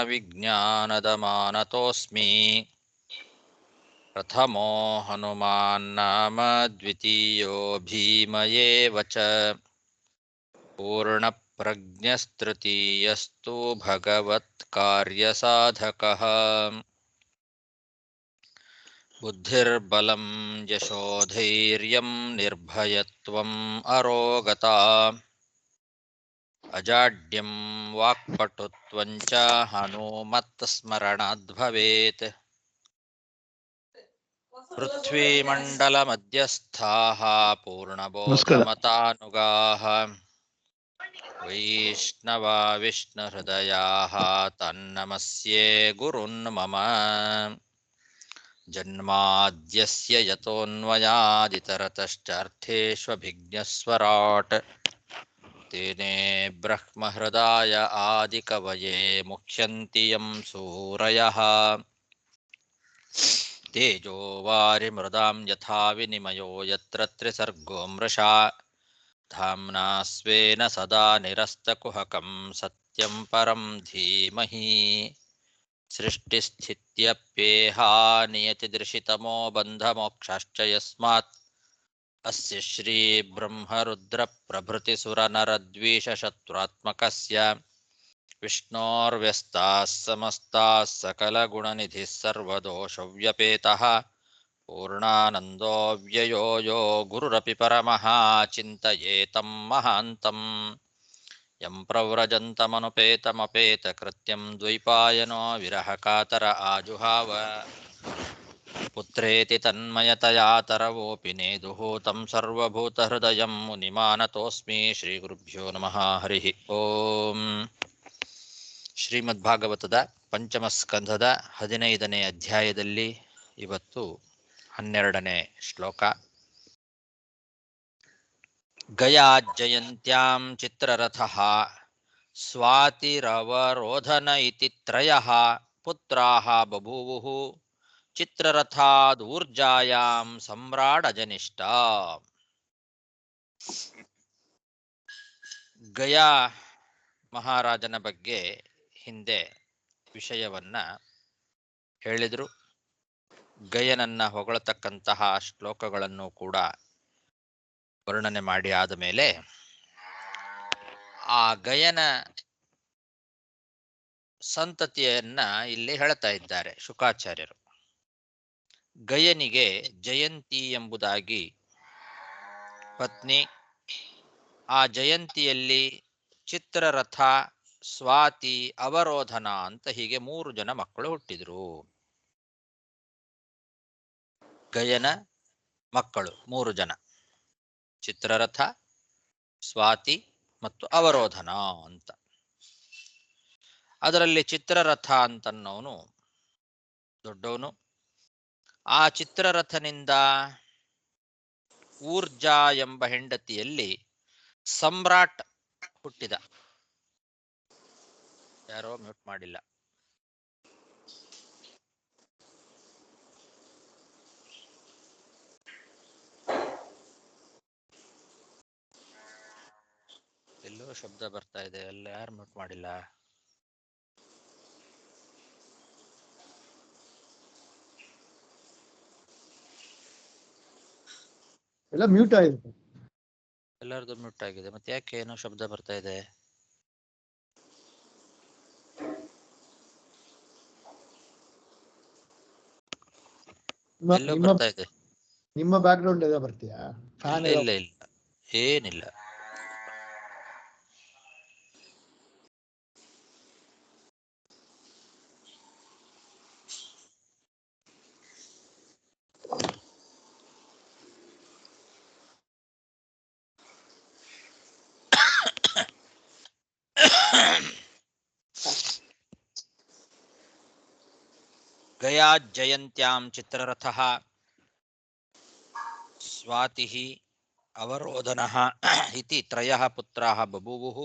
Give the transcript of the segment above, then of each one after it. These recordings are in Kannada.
विज्ञानद मानतोऽस्मि प्रथमो हनुमान्नाम द्वितीयो भीम एव च पूर्णप्रज्ञस्तृतीयस्तु भगवत्कार्यसाधकः बुद्धिर्बलं यशोधैर्यं निर्भयत्वम् अरोगता अजाड्यं वाक्पटुत्वं च हनुमत्स्मरणाद् भवेत् पृथ्वीमण्डलमध्यस्थाः पूर्णबोधमतानुगाः वैष्णवा विष्णुहृदयाः तन्नमस्ये गुरुन् मम जन्माद्यस्य यतोऽन्वयादितरतश्चार्थेष्वभिज्ञस्वराट् तेने ब्रह्महृदाय आदिकवये मुह्यन्ति यं सूरयः तेजो वारिमृदां यथा विनिमयो यत्र त्रिसर्गो मृषा धाम्ना स्वेन सदा निरस्तकुहकं सत्यं परं धीमहि सृष्टिस्थित्यप्येहा नियतिदृशितमो बन्धमोक्षाश्च यस्मात् अस्य श्रीब्रह्मरुद्रप्रभृतिसुरनरद्वीषशत्रुत्मकस्य विष्णोर्व्यस्ताः समस्ताः सकलगुणनिधिः सर्वदोषव्यपेतः पूर्णानन्दो व्ययो यो गुरुरपि परमः चिन्तयेतं महान्तम् यं प्रव्रजन्तमनुपेतमपेतकृत्यं द्वैपायनो विरहकातर आजुहाव पुत्रेति तन्मयतया तरवोऽपि नेदुः तं सर्वभूतहृदयं मुनिमानतोऽस्मि श्रीगुरुभ्यो नमः हरिः ओम् ಶ್ರೀಮದ್ಭಾಗವತದ ಪಂಚಮ ಸ್ಕಂಧದ 15ನೇ ಅಧ್ಯಾಯದಲ್ಲಿ ಇವತ್ತು 12ನೇ ಶ್ಲೋಕ. ಗಯಾಜ್ಜಯಂತ್ಯಾಂ ಚಿತ್ರರಥಃ ಸ್ವಾತಿರವರೋಧನ ಇತಿ ತ್ರಯಃ ಪುತ್ರಾಃ ಬಭೂವುಃ ಚಿತ್ರರಥಾದೂರ್ಜಾಯಾಂ ಸಮ್ರಾಡಜನಿಷ್ಠ. ಗಯಾ ಮಹಾರಾಜನ ಬಗ್ಗೆ ಹಿಂದೆ ವಿಷಯವನ್ನ ಹೇಳಿದರು. ಗಯನನ್ನ ಹೊಗಳತಕ್ಕಂತಹ ಶ್ಲೋಕಗಳನ್ನು ಕೂಡ ವರ್ಣನೆ ಮಾಡಿ ಆದ ಮೇಲೆ ಆ ಗಯನ ಸಂತತಿಯನ್ನ ಇಲ್ಲಿ ಹೇಳ್ತಾ ಇದ್ದಾರೆ ಶುಕಾಚಾರ್ಯರು. ಗಯನಿಗೆ ಜಯಂತಿ ಎಂಬುದಾಗಿ ಪತ್ನಿ, ಆ ಜಯಂತಿಯಲ್ಲಿ ಚಿತ್ರರಥ, ಸ್ವಾತಿ, ಅವರೋಧನ ಅಂತ ಹೀಗೆ 3 ಜನ ಮಕ್ಕಳು ಹುಟ್ಟಿದ್ರು. ಗಯನ ಮಕ್ಕಳು 3 ಜನ, ಚಿತ್ರರಥ, ಸ್ವಾತಿ ಮತ್ತು ಅವರೋಧನ ಅಂತ. ಅದರಲ್ಲಿ ಚಿತ್ರರಥ ಅಂತನ್ನೋನು ದೊಡ್ಡವನು. ಆ ಚಿತ್ರರಥನಿಂದ ಊರ್ಜಾ ಎಂಬ ಹೆಂಡತಿಯಲ್ಲಿ ಸಮ್ರಾಟ್ ಹುಟ್ಟಿದ. ಯಾರೋ ಮ್ಯೂಟ್ ಮಾಡಿಲ್ಲ. ಎಲ್ಲೋ ಶಬ್ದ ಬರ್ತಾ ಇದೆ, ಎಲ್ಲ ಯಾರು ಮ್ಯೂಟ್ ಮಾಡಿಲ್ಲ? ಎಲ್ಲ ಮ್ಯೂಟ್ ಆಗಿದೆ. ಎಲ್ಲರದು ಮ್ಯೂಟ್ ಆಗಿದೆ. ಮತ್ತೆ ಯಾಕೆ ಏನೋ ಶಬ್ದ ಬರ್ತಾ ಇದೆ? ಎಲ್ಲೋ ಬರ್ತಾ ಇದೆ. ನಿಮ್ಮ ಬ್ಯಾಕ್ ಗ್ರೌಂಡ್ ಎಲ್ಲ ಬರ್ತೀಯಾ? ಇಲ್ಲ ಇಲ್ಲ, ಏನಿಲ್ಲ. ಗಯಾಜ್ಜಯಂತ್ಯಾಂ ಚಿತ್ರರಥಃ ಸ್ವಾತಿಃ ಅವರೋಧನಃ ಇತಿ ತ್ರಯಃ ಪುತ್ರಾಃ ಬಭೂವುಃ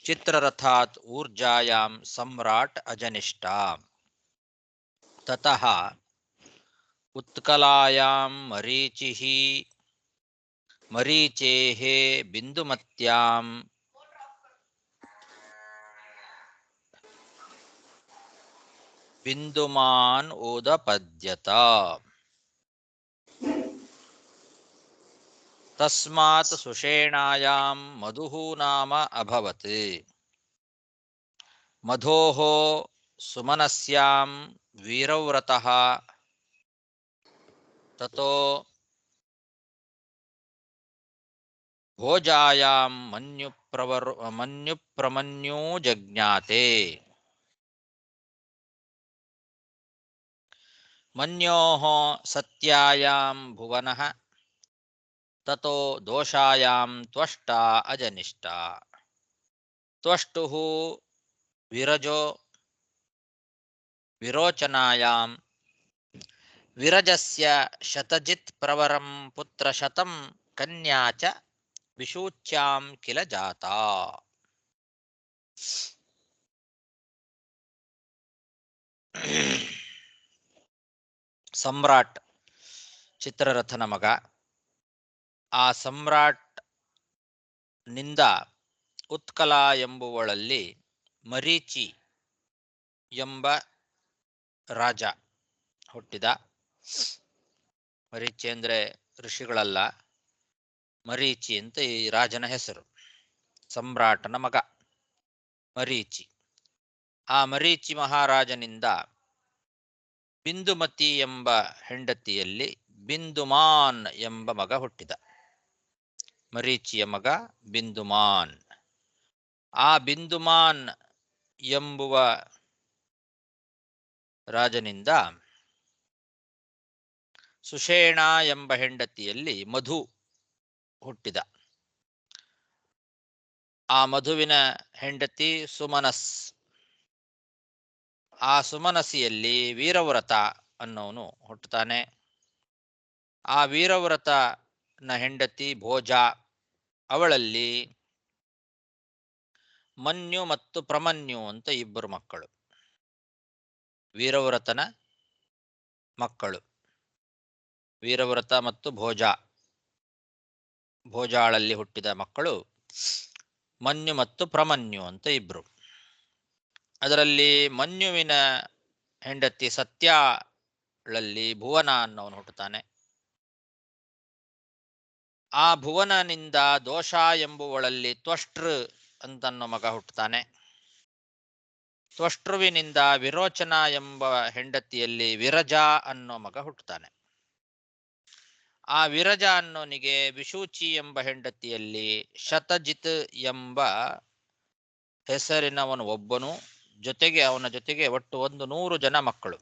ಚಿತ್ರರಥಾತ್ ಊರ್ಜಾಯಾಂ ಸಮ್ರಾಟ್ ಅಜನಿಷ್ಠ. ತತಃ ಉತ್ಕಲಾಯಾಂ ಮರೀಚಿಃ ಮರೀಚೇಃ ಬಿಂದುಮತ್ಯಾಂ ಬಿಂದುಮಾನ್ ಉದಪದ್ಯತ ತಸ್ಮಾತ್ ಸುಷೇಣಾಯಾಂ ಮಧುಃ ನಾಮ ಅಭವತ್ ಮಧೋಃ ಸುಮನಸ್ಯಾಂ ವೀರವ್ರತಃ ತತೋ ಭೋಜಾಯಾಂ ಮನ್ಯುಪ್ರಮನ್ಯೂ ಜಜ್ಞಾತೆ ಮನ್ಯೋಃ ಸತ್ಯಾಯಾಂ ಭುವನಃ ತತೋ ದೋಷಾಯಾಂ ತ್ವಷ್ಟಾ ಅಜನಿಷ್ಠಾ ತ್ವಷ್ಟುಃ ವಿರಜೋ ವಿರೋಚನಾಯಾಂ ವಿರಜಸ್ಯ ಶತಜಿತ್ ಪ್ರವರಂ ಪುತ್ರಶತಂ ಕನ್ಯಾ ಚ ವಿಶೂಚ್ಯಾಂ ಕಿಲ ಜಾತಾ. ಸಮ್ರಾಟ್ ಚಿತ್ರರಥನ ಮಗ. ಆ ಸಮ್ರಾಟ್ ನಿಂದ ಉತ್ಕಲ ಎಂಬುವಳಲ್ಲಿ ಮರೀಚಿ ಎಂಬ ರಾಜ ಹುಟ್ಟಿದ. ಮರೀಚಿ ಅಂದರೆ ಋಷಿಗಳಲ್ಲ, ಮರೀಚಿ ಅಂತ ಈ ರಾಜನ ಹೆಸರು. ಸಮ್ರಾಟನ ಮಗ ಮರೀಚಿ. ಆ ಮರೀಚಿ ಮಹಾರಾಜನಿಂದ ಬಿಂದುಮತಿ ಎಂಬ ಹೆಂಡತಿಯಲ್ಲಿ ಬಿಂದುಮಾನ್ ಎಂಬ ಮಗ ಹುಟ್ಟಿದ. ಮರೀಚಿಯ ಮಗ ಬಿಂದುಮಾನ್. ಆ ಬಿಂದುಮಾನ್ ಎಂಬುವ ರಾಜನಿಂದ ಸುಷೇಣ ಎಂಬ ಹೆಂಡತಿಯಲ್ಲಿ ಮಧು ಹುಟ್ಟಿದ. ಆ ಮಧುವಿನ ಹೆಂಡತಿ ಸುಮನಸ್. ಆ ಸುಮನಸಿಯಲ್ಲಿ ವೀರವ್ರತ ಅನ್ನೋನು ಹುಟ್ಟುತ್ತಾನೆ. ಆ ವೀರವ್ರತನ ಹೆಂಡತಿ ಭೋಜ. ಅವಳಲ್ಲಿ ಮನ್ಯು ಮತ್ತು ಪ್ರಮನ್ಯು ಅಂತ ಇಬ್ಬರು ಮಕ್ಕಳು. ವೀರವ್ರತನ ಮಕ್ಕಳು ವೀರವ್ರತ ಮತ್ತು ಭೋಜ. ಭೋಜಾಳಲ್ಲಿ ಹುಟ್ಟಿದ ಮಕ್ಕಳು ಮನ್ಯು ಮತ್ತು ಪ್ರಮನ್ಯು ಅಂತ ಇಬ್ರು. ಅದರಲ್ಲಿ ಮನ್ಯುವಿನ ಹೆಂಡತಿ ಸತ್ಯಳಲ್ಲಿ ಭುವನ ಅನ್ನೋನು ಹುಟ್ಟುತ್ತಾನೆ. ಆ ಭುವನನಿಂದ ದೋಷ ಎಂಬುವಳಲ್ಲಿ ತ್ವಷ್ಟೃ ಅಂತನ್ನೋ ಮಗ ಹುಟ್ಟುತ್ತಾನೆ. ತ್ವಷ್ಟೃವಿನಿಂದ ವಿರೋಚನ ಎಂಬ ಹೆಂಡತಿಯಲ್ಲಿ ವಿರಜ ಅನ್ನೋ ಮಗ ಹುಟ್ಟುತ್ತಾನೆ. ಆ ವಿರಜ ಅನ್ನೋನಿಗೆ ವಿಶೂಚಿ ಎಂಬ ಹೆಂಡತಿಯಲ್ಲಿ ಶತಜಿತ್ ಎಂಬ ಹೆಸರಿನವನು ಒಬ್ಬನು, ಜೊತೆಗೆ ಅವನ ಜೊತೆಗೆ ಒಟ್ಟು 100 ಜನ ಮಕ್ಕಳು.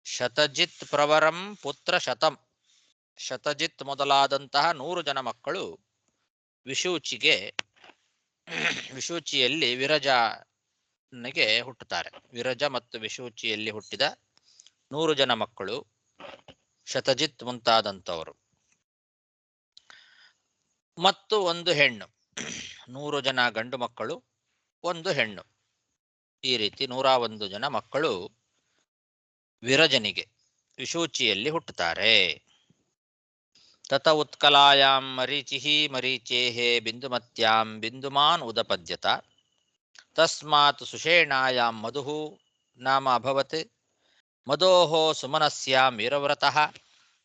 ಶತಜಿತ್ ಪ್ರವರಂ ಪುತ್ರ ಶತಂ. ಶತಜಿತ್ ಮೊದಲಾದಂತಹ 100 ಜನ ಮಕ್ಕಳು ವಿಶೂಚಿಗೆ. ವಿಶೂಚಿಯಲ್ಲಿ ವಿರಜನಿಗೆ ಹುಟ್ಟುತ್ತಾರೆ. ವಿರಜ ಮತ್ತು ವಿಶೂಚಿಯಲ್ಲಿ ಹುಟ್ಟಿದ 100 ಜನ ಮಕ್ಕಳು ಶತಜಿತ್ ಮುಂತಾದಂಥವರು. ಮತ್ತು 1 ಹೆಣ್ಣು. 100 ಜನ ಗಂಡು ಮಕ್ಕಳು, 1 ಹೆಣ್ಣು. ಈ ರೀತಿ 101 ಜನ ಮಕ್ಕಳು ವಿರಜನಿಗೆ ವಿಶೂಚಿಯಲ್ಲಿ ಹುಟ್ಟುತ್ತಾರೆ. ತತ ಉತ್ಕಲಾಯಾಂ ಮರೀಚಿಃ ಮರೀಚೇಃ ಬಿಂದುಮತ್ಯಾಂ ಬಿಂದುಮಾನ್ ಉದಪದ್ಯತ ತಸ್ಮಾತ್ ಸುಷೇಣಾಯಾಂ ಮಧುಃ ನಾಮ ಅಭವತ್ ಮಧೋಃ ಸುಮನಸ್ಯಾಂ ವೀರವ್ರತಃ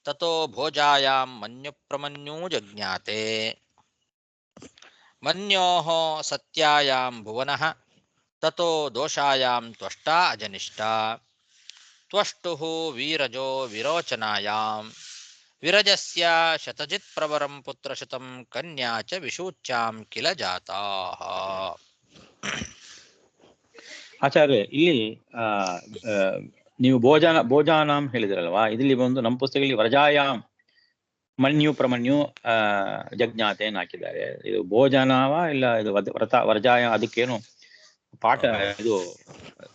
ತತೋ ಭೋಜಾಯಾಂ ಮನ್ಯುಪ್ರಮನ್ಯೂ ಜಜ್ಞಾತೆ ಮನ್ಯೋಃ ಸತ್ಯಾಯಾಂ ಭುವನಃ ತತೋ ದೋಷಾಯಾಂ ತ್ವಷ್ಟಾ ಅಜನಿಷ್ಠಾ ತ್ವಷ್ಟುಃ ವೀರಜೋ ವಿರೋಚನಾಯಾಂ ವಿರಜಸ್ಯ ಶತಜಿತ್ ಪ್ರವರಂ ಪುತ್ರಶತಂ ಕನ್ಯಾ ಚ ವಿಶೂಚ್ಯಾಂ ಕಿಲ ಜಾತಾಃ. ಆಚಾರ್ಯ, ಇಲ್ಲಿ ನೀವು ಭೋಜಾನಾಂ ಹೇಳಿದ್ರಲ್ವಾ, ಇದರಲ್ಲಿ ಒಂದು ನಮ್ಮ ಪುಸ್ತಕದಲ್ಲಿ ವರಜಾಯಾಮ್ ಮನ್ಯು ಪ್ರಮನ್ಯು ಜಜ್ಞಾತೆ ಹಾಕಿದ್ದಾರೆ. ಇದು ಭೋಜನವ ಇಲ್ಲ ಇದು ವರಜಾಯ? ಅದಕ್ಕೇನು ಪಾಠ ಇದು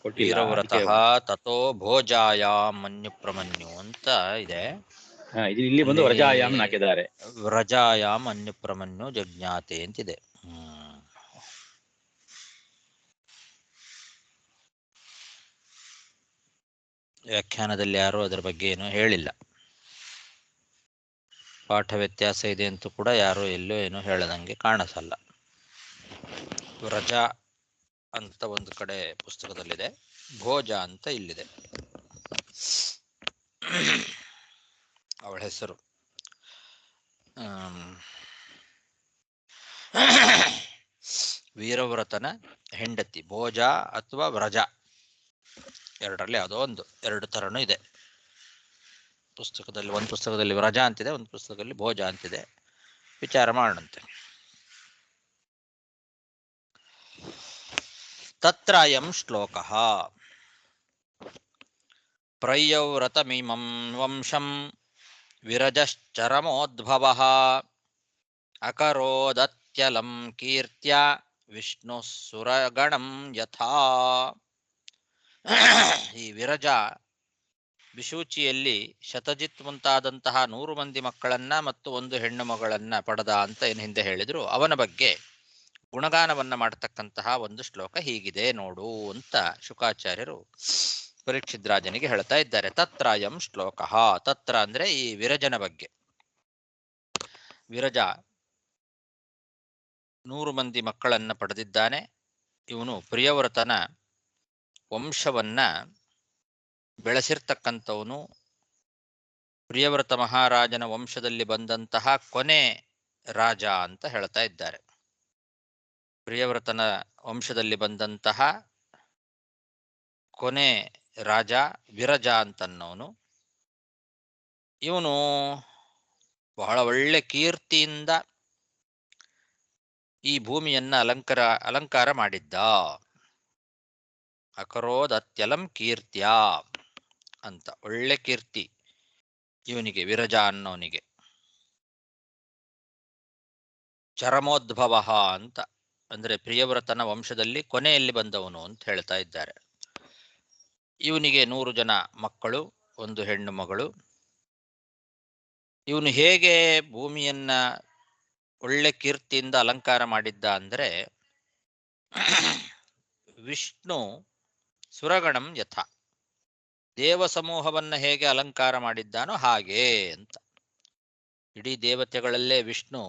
ಕೊಟ್ಟಿಲ್ಲ. ವೀರವ್ರತಃ ತತೋ ಭೋಜಾಯಾಂ ಮನ್ಯು ಪ್ರಮನ್ಯು ಅಂತ ಇದೆ. ಇಲ್ಲಿ ಬಂದು ವರಜಾಯಾಮ್ ಹಾಕಿದ್ದಾರೆ. ವ್ರಜಾಯಾಮ್ ಮನ್ಯು ಪ್ರಮನ್ಯು ಜಜ್ಞಾತೆ ಅಂತಿದೆ. ವ್ಯಾಖ್ಯಾನದಲ್ಲಿ ಯಾರು ಅದರ ಬಗ್ಗೆ ಏನು ಹೇಳಿಲ್ಲ. ಪಾಠ ವ್ಯತ್ಯಾಸ ಇದೆ ಅಂತೂ ಕೂಡ ಯಾರು ಎಲ್ಲೋ ಏನೋ ಹೇಳದಂಗೆ ಕಾಣಿಸಲ್ಲ. ವ್ರಜ ಅಂತ ಒಂದು ಕಡೆ ಪುಸ್ತಕದಲ್ಲಿದೆ, ಭೋಜ ಅಂತ ಇಲ್ಲಿದೆ. ಅವಳ ಹೆಸರು ವೀರವ್ರತನ ಹೆಂಡತಿ, ಭೋಜ ಅಥವಾ ವ್ರಜ, ಎರಡರಲ್ಲಿ ಯಾವುದೋ ಒಂದು, ಎರಡು ಥರನೂ ಇದೆ ಪುಸ್ತಕದಲ್ಲಿ. ಒಂದು ಪುಸ್ತಕದಲ್ಲಿ ವ್ರಜ ಅಂತಿದೆ, ಒಂದು ಪುಸ್ತಕದಲ್ಲಿ ಭೋಜ ಅಂತಿದೆ. ವಿಚಾರ ಮಾಡೋಣಂತೆ. ತತ್ರ ಅಯಂ ಶ್ಲೋಕಃ ಪ್ರಯೌವ್ರತಮಿಮಂ ವಂಶಂ ವಿರಜಶ್ಚರಮೋದ್ಭವಃ ಅಕರೋದತ್ಯಲಂ ಕೀರ್ತ್ಯ ವಿಷ್ಣು ಸುರಗಣಂ ಯಥಾ. ಈ ವಿರಜ ಬಿಶೂಚಿಯಲ್ಲಿ ಶತಜಿತ್ ಮುಂತಾದಂತಹ 100 ಮಂದಿ ಮಕ್ಕಳನ್ನ ಮತ್ತು 1 ಹೆಣ್ಣು ಮಗಳನ್ನ ಪಡೆದ ಅಂತ ಏನು ಹಿಂದೆ ಹೇಳಿದ್ರು, ಅವನ ಬಗ್ಗೆ ಗುಣಗಾನವನ್ನ ಮಾಡತಕ್ಕಂತಹ ಒಂದು ಶ್ಲೋಕ ಹೀಗಿದೆ ನೋಡು ಅಂತ ಶುಕಾಚಾರ್ಯರು ಪರೀಕ್ಷಿದ್ರಾಜನಿಗೆ ಹೇಳ್ತಾ ಇದ್ದಾರೆ. ತತ್ರಾಯಂ ಶ್ಲೋಕಃ, ತತ್ರ ಅಂದ್ರೆ ಈ ವಿರಜನ ಬಗ್ಗೆ. ವಿರಜ 100 ಮಂದಿ ಮಕ್ಕಳನ್ನ ಪಡೆದಿದ್ದಾನೆ. ಇವನು ಪ್ರಿಯವ್ರತನ ವಂಶವನ್ನ ಬೆಳೆಸಿರ್ತಕ್ಕಂಥವನು. ಪ್ರಿಯವ್ರತ ಮಹಾರಾಜನ ವಂಶದಲ್ಲಿ ಬಂದಂತಹ ಕೊನೆ ರಾಜ ಅಂತ ಹೇಳ್ತಾ ಇದ್ದಾರೆ. ಪ್ರಿಯವ್ರತನ ವಂಶದಲ್ಲಿ ಬಂದಂತಹ ಕೊನೆ ರಾಜ ವಿರಜ ಅಂತನ್ನೋನು. ಇವನು ಬಹಳ ಒಳ್ಳೆ ಕೀರ್ತಿಯಿಂದ ಈ ಭೂಮಿಯನ್ನ ಅಲಂಕಾರ ಮಾಡಿದ್ದ. ಅಕರೋದತ್ಯಲಂ ಕೀರ್ತ್ಯ ಅಂತ ಒಳ್ಳೆ ಕೀರ್ತಿ ಇವನಿಗೆ, ವಿರಜ ಅನ್ನೋನಿಗೆ. ಚರಮೋದ್ಭವ ಅಂತ ಅಂದ್ರೆ ಪ್ರಿಯವ್ರತನ ವಂಶದಲ್ಲಿ ಕೊನೆಯಲ್ಲಿ ಬಂದವನು ಅಂತ ಹೇಳ್ತಾ ಇದ್ದಾರೆ. ಇವನಿಗೆ 100 ಜನ ಮಕ್ಕಳು, 1 ಹೆಣ್ಣು ಮಗಳು. ಇವನು ಹೇಗೆ ಭೂಮಿಯನ್ನ ಒಳ್ಳೆ ಕೀರ್ತಿಯಿಂದ ಅಲಂಕಾರ ಮಾಡಿದ್ದ ಅಂದ್ರೆ, ವಿಷ್ಣು ಸುರಗಣಂ ಯಥ, ದೇವ ಸಮೂಹವನ್ನ ಹೇಗೆ ಅಲಂಕಾರ ಮಾಡಿದ್ದಾನೋ ಹಾಗೆ ಅಂತ. ಇಡೀ ದೇವತೆಗಳಲ್ಲೇ ವಿಷ್ಣು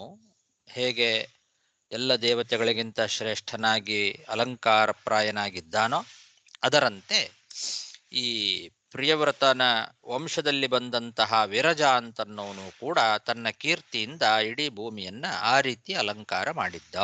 ಹೇಗೆ ಎಲ್ಲ ದೇವತೆಗಳಿಗಿಂತ ಶ್ರೇಷ್ಠನಾಗಿ ಅಲಂಕಾರಪ್ರಾಯನಾಗಿದ್ದಾನೋ ಅದರಂತೆ ಈ ಪ್ರಿಯವ್ರತನ ವಂಶದಲ್ಲಿ ಬಂದಂತಹ ವಿರಜ ಅಂತನ್ನೋನು ಕೂಡ ತನ್ನ ಕೀರ್ತಿಯಿಂದ ಇಡೀ ಭೂಮಿಯನ್ನ ಆ ರೀತಿ ಅಲಂಕಾರ ಮಾಡಿದ್ದ.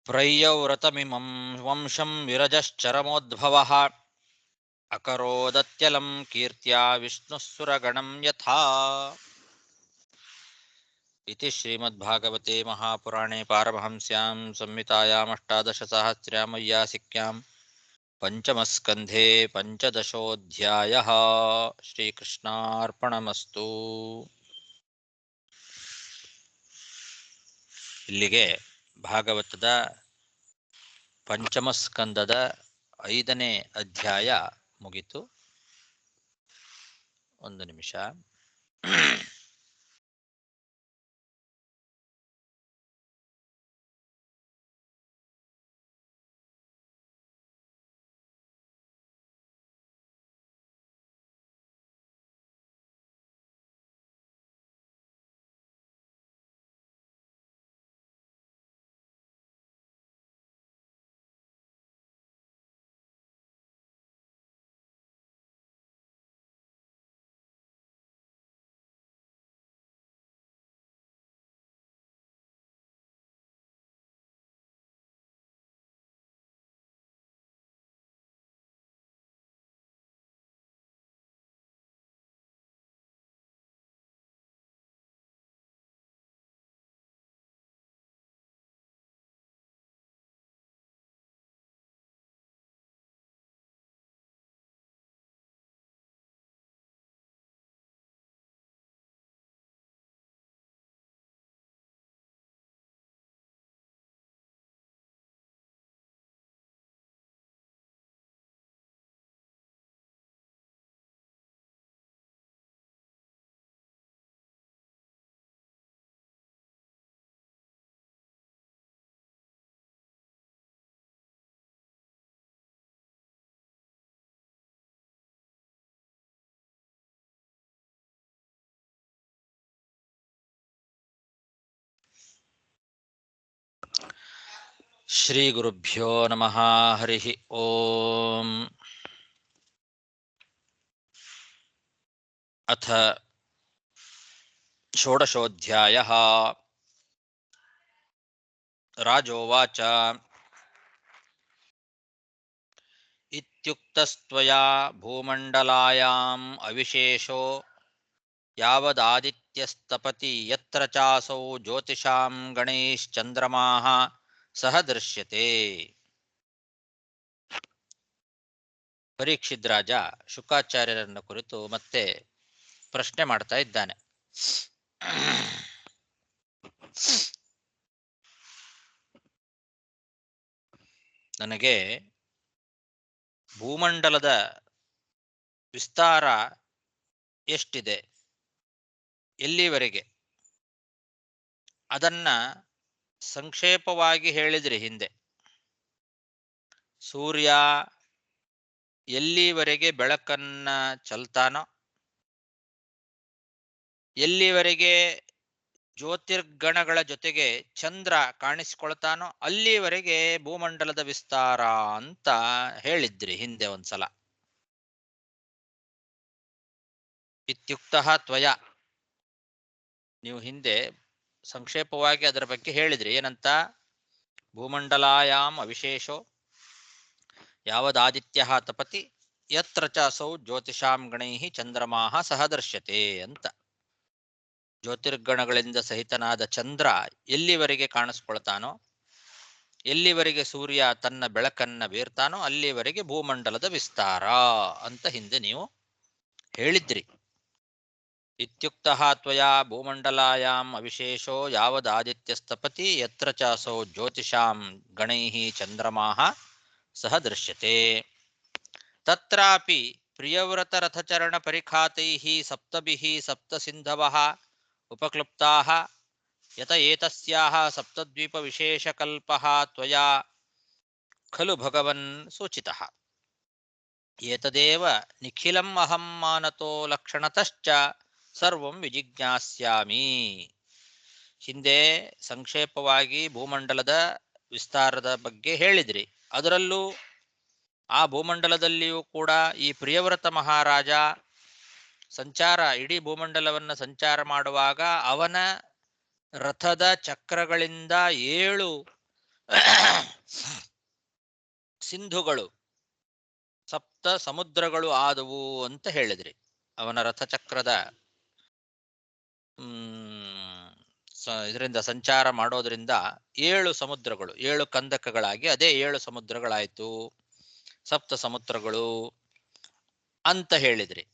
ಪ್ರಯೌವ್ರತಮಿಮಂ ವಂಶಂ ವಿರಜಶ್ಚರಮೋದ್ಭವಃ ಅಕರೋದತ್ಯಲಂ ಕೀರ್ತ್ಯಾ ವಿಷ್ಣುಸ್ಸುರಗಣಂ ಯಥಾ. ಇತಿ ಶ್ರೀಮದ್ಭಾಗವತೆ ಮಹಾಪುರಾಣೆ ಪಾರಮಹಂಸ್ಯಾಂ ಸಂಹಿತಾಯಾಂ ಅಷ್ಟಾದಶಸಹಸ್ರಮಯ್ಯಾಸಿಕ್ಯಾಂ ಪಂಚಮಸ್ಕಂಧೆ ಪಂಚದಶೋಧ್ಯಾಯಃ. ಶ್ರೀಕೃಷ್ಣಾರ್ಪಣಮಸ್ತು. ಇಲ್ಲಿಗೆ ಭಾಗವತದ ಪಂಚಮಸ್ಕಂದದ 5ನೇ ಅಧ್ಯಾಯ ಮುಗಿತು. ಒಂದು ನಿಮಿಷ. ಶ್ರೀಗುರುಭ್ಯೋ ನಮಃ ಹರಿ ಓಂ. ಅಥ ಷೋಡಶೋऽಧ್ಯಾಯಃ. ರಾಜೋವಾಚ ಇತ್ಯುಕ್ತಸ್ತ್ವಯಾ ಭೂಮಂಡಲಾಯಾಂ ಅವಿಶೇಷೋ ಯಾವದಾದಿತ್ಯಸ್ತಪತಿ ಯತ್ರ ಚಾಸೌ ಜ್ಯೋತಿಷಾಂ ಗಣೈಶ್ಚಂದ್ರಮಾಃ ಸಹ ದೃಶ್ಯತೆ. ಪರೀಕ್ಷಿತ್ ರಾಜ ಶುಕಾಚಾರ್ಯರನ್ನು ಕುರಿತು ಮತ್ತೆ ಪ್ರಶ್ನೆ ಮಾಡ್ತಾ ಇದ್ದಾನೆ. ನನಗೆ ಭೂಮಂಡಲದ ವಿಸ್ತಾರ ಎಷ್ಟಿದೆ, ಎಲ್ಲಿವರೆಗೆ, ಅದನ್ನ ಸಂಕ್ಷೇಪವಾಗಿ ಹೇಳಿದ್ರಿ ಹಿಂದೆ. ಸೂರ್ಯ ಎಲ್ಲಿವರೆಗೆ ಬೆಳಕನ್ನ ಚೆಲ್ತಾನೋ, ಎಲ್ಲಿವರೆಗೆ ಜ್ಯೋತಿರ್ಗಣಗಳ ಜೊತೆಗೆ ಚಂದ್ರ ಕಾಣಿಸಿಕೊಳ್ತಾನೋ ಅಲ್ಲಿವರೆಗೆ ಭೂಮಂಡಲದ ವಿಸ್ತಾರ ಅಂತ ಹೇಳಿದ್ರಿ ಹಿಂದೆ ಒಂದ್ಸಲ. ಇತ್ಯುಕ್ತಃ ತ್ವಯ, ನೀವು ಹಿಂದೆ ಸಂಕ್ಷೇಪವಾಗಿ ಅದರ ಬಗ್ಗೆ ಹೇಳಿದ್ರಿ. ಏನಂತ? ಭೂಮಂಡಲಾಯಾಮ್ ಅವಿಶೇಷೋ ಯಾವದಾದಿತ್ಯಃ ತಪತಿ ಯತ್ರ ಚಾಸೌ ಜ್ಯೋತಿಷಾಂ ಗಣೈಃ ಚಂದ್ರಮಾಃ ಸಹ ದೃಶ್ಯತೆ ಅಂತ. ಜ್ಯೋತಿರ್ಗಣಗಳಿಂದ ಸಹಿತನಾದ ಚಂದ್ರ ಎಲ್ಲಿವರೆಗೆ ಕಾಣಿಸ್ಕೊಳ್ತಾನೋ, ಎಲ್ಲಿವರೆಗೆ ಸೂರ್ಯ ತನ್ನ ಬೆಳಕನ್ನ ಬೀರ್ತಾನೋ ಅಲ್ಲಿವರೆಗೆ ಭೂಮಂಡಲದ ವಿಸ್ತಾರ ಅಂತ ಹಿಂದೆ ನೀವು ಹೇಳಿದ್ರಿ. ಇತ್ಯುಕ್ತಃ ತ್ವಯಾ ಭೂಮಂಡಲಾಯಾಮ್ ಅವಿಶೇಷೋ ಯಾವದಾದಿತ್ಯಸ್ತಪತಿ ಯತ್ರ ಚಾಸೌ ಜ್ಯೋತಿಷಾಂ ಗಣೈಃ ಚಂದ್ರಮಾಃ ಸಹ ದೃಶ್ಯತೆ. ತತ್ರಾಪಿ ಪ್ರಿಯವ್ರತ ರಥಚರಣ ಪರಿಖಾತೈಃ ಸಪ್ತಭಿಃ ಸಪ್ತಸಿಂಧವಃ ಉಪಕ್ಲುಪ್ತಾಃ ಯತ ಏತಸ್ಯಾಃ ಸಪ್ತದ್ವೀಪ ವಿಶೇಷಕಲ್ಪಃ ತ್ವಯಾ ಖಲು ಭಗವನ್ ಸೂಚಿತಃ. ಏತದೇವ ನಿಖಿಲಂ ಅಹಂ ಮಾನತೋ ಲಕ್ಷಣತಶ್ಚ ಸರ್ವಂ ವಿಜಿಜ್ಞಾಸ್ಯಾಮಿ. ಹಿಂದೆ ಸಂಕ್ಷೇಪವಾಗಿ ಭೂಮಂಡಲದ ವಿಸ್ತಾರದ ಬಗ್ಗೆ ಹೇಳಿದ್ರಿ. ಅದರಲ್ಲೂ ಆ ಭೂಮಂಡಲದಲ್ಲಿಯೂ ಕೂಡ ಈ ಪ್ರಿಯವ್ರತ ಮಹಾರಾಜ ಸಂಚಾರ, ಇಡೀ ಭೂಮಂಡಲವನ್ನು ಸಂಚಾರ ಮಾಡುವಾಗ ಅವನ ರಥದ ಚಕ್ರಗಳಿಂದ 7 ಸಿಂಧುಗಳು, ಸಪ್ತ ಸಮುದ್ರಗಳು ಆದವು ಅಂತ ಹೇಳಿದ್ರಿ. ಅವನ ರಥಚಕ್ರದ ಇದರಿಂದ ಸಂಚಾರ ಮಾಡೋದ್ರಿಂದ 7 ಸಮುದ್ರಗಳು, 7 ಕಂದಕಗಳಾಗಿ ಅದೇ 7 ಸಮುದ್ರಗಳಾಯ್ತು, ಸಪ್ತ ಸಮುದ್ರಗಳು ಅಂತ ಹೇಳಿದ್ರಿ.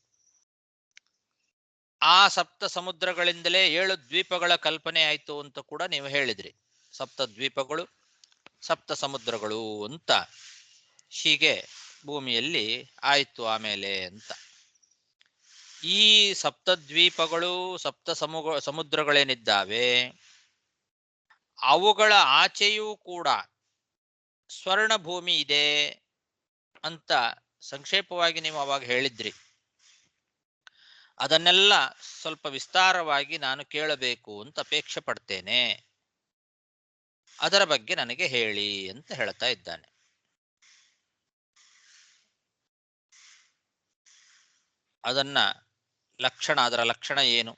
ಆ ಸಪ್ತ ಸಮುದ್ರಗಳಿಂದಲೇ 7 ದ್ವೀಪಗಳ ಕಲ್ಪನೆ ಆಯ್ತು ಅಂತ ಕೂಡ ನೀವು ಹೇಳಿದ್ರಿ. ಸಪ್ತ ದ್ವೀಪಗಳು, ಸಪ್ತ ಸಮುದ್ರಗಳು ಅಂತ ಹೀಗೆ ಭೂಮಿಯಲ್ಲಿ ಆಯ್ತು ಆಮೇಲೆ ಅಂತ. ಈ ಸಪ್ತದ್ವೀಪಗಳು, ಸಪ್ತ ಸಮುದ್ರಗಳೇನಿದ್ದಾವೆ ಅವುಗಳ ಆಚೆಯೂ ಕೂಡ ಸ್ವರ್ಣ ಭೂಮಿ ಇದೆ ಅಂತ ಸಂಕ್ಷೇಪವಾಗಿ ನೀವು ಅವಾಗ ಹೇಳಿದ್ರಿ. ಅದನ್ನೆಲ್ಲ ಸ್ವಲ್ಪ ವಿಸ್ತಾರವಾಗಿ ನಾನು ಕೇಳಬೇಕು ಅಂತ ಅಪೇಕ್ಷೆ ಪಡ್ತೇನೆ, ಅದರ ಬಗ್ಗೆ ನನಗೆ ಹೇಳಿ ಅಂತ ಹೇಳ್ತಾ ಇದ್ದಾನೆ. ಅದನ್ನ ಲಕ್ಷಣ, ಅದರ ಲಕ್ಷಣ ಏನು,